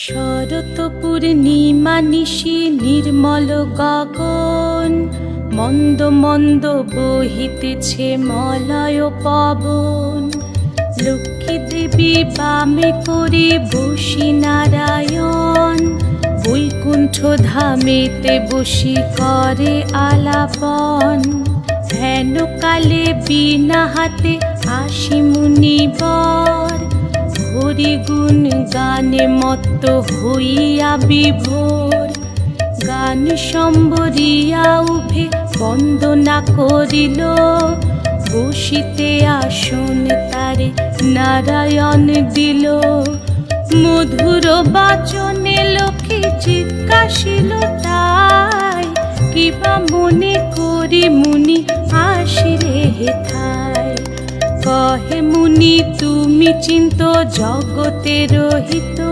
শরৎ পূর্ণিমা নিশি নির্মল গগন, মন্দ মন্দ বহিতেছে মলয় পবন। লক্ষ্মী দেবী বামে করে বসি নারায়ণ, বৈকুণ্ঠ ধামেতে বসি করে আলাপন। হেন কালে বিনা হাতে আসি মুনিবর, হরি গুণ গানে মত্ত হইয়া বিভোর। গান সম্বরিয়া উভে বন্দনা করিল, বসিতে আসন তারে নারায়ণ দিল। মধুর বাচনে লোকে জিজ্ঞাসিল তাই, কিবা মনে করি মুনি আসিলে হেথায়। কহে মুনি তুমি চিন্ত জগতের হিত,